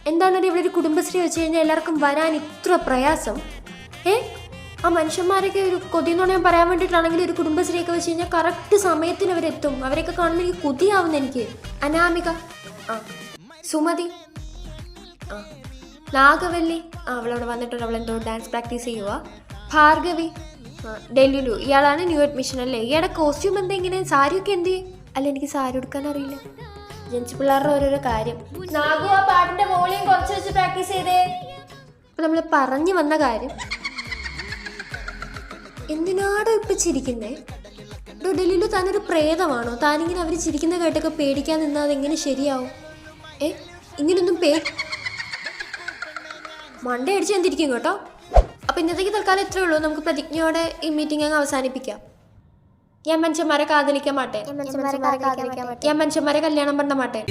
എന്താണ് ഇവിടെ ഒരു കുടുംബശ്രീ വെച്ച് കഴിഞ്ഞാൽ എല്ലാവർക്കും വരാൻ ഇത്ര പ്രയാസം? ആ മനുഷ്യന്മാരൊക്കെ ഒരു കൊതിയെന്ന് പറഞ്ഞാൽ പറയാൻ വേണ്ടിയിട്ടാണെങ്കിൽ ഒരു കുടുംബശ്രീയൊക്കെ വെച്ച് കഴിഞ്ഞാൽ കറക്റ്റ് സമയത്തിന് അവരെത്തും. അവരെയൊക്കെ കാണുമ്പോൾ എനിക്ക് കൊതിയാവുന്ന എനിക്ക്. അനാമിക, സുമതി, നാഗവല്ലി, അവളവിടെ വന്നിട്ടുണ്ട്. അവളെന്തോ ഡാൻസ് പ്രാക്ടീസ് ചെയ്യുക. ഭാർഗവി, ഡെല്ലുലു, ഇയാളാണ് ന്യൂ അഡ്മിഷൻ അല്ലേ? ഇയാളുടെ കോസ്റ്റ്യൂം എന്താ ഇങ്ങനെ? സാരിയൊക്കെ എന്ത് ചെയ്യും? അല്ല, എനിക്ക് സാരി ഉടുക്കാൻ അറിയില്ല. ജനിച്ച പിള്ളേരുടെ ഓരോരോ കാര്യം. നാഗു, ആ പാട്ടിന്റെ വോളിയം കുറച്ച് വെച്ച് പ്രാക്ടീസ് ചെയ്തേ. അപ്പൊ നമ്മൾ പറഞ്ഞു വന്ന കാര്യം, എന്തിനാടോ ഇപ്പൊ ചിരിക്കുന്നേ? ഡെല്ലിലു, താനൊരു പ്രേതമാണോ? താനിങ്ങനെ അവർ ചിരിക്കുന്ന കേട്ടൊക്കെ പേടിക്കാൻ നിന്നാൽ അതെങ്ങനെ ശരിയാവും? ഇങ്ങനൊന്നും മണ്ട അടിച്ച് എന്തിരിക്കും കേട്ടോ. അപ്പൊ ഇന്നത്തേക്ക് തൽക്കാലം എത്രയേ ഉള്ളൂ. നമുക്ക് പ്രതിജ്ഞയോടെ ഈ മീറ്റിംഗ് അങ്ങ് അവസാനിപ്പിക്കാം. ഞാൻ മനുഷ്യന്മാരെ കാതലിക്കാൻ മാട്ടേ. ഞാൻ മനുഷ്യന്മാരെ കല്യാണം பண்ண മാട്ടേ.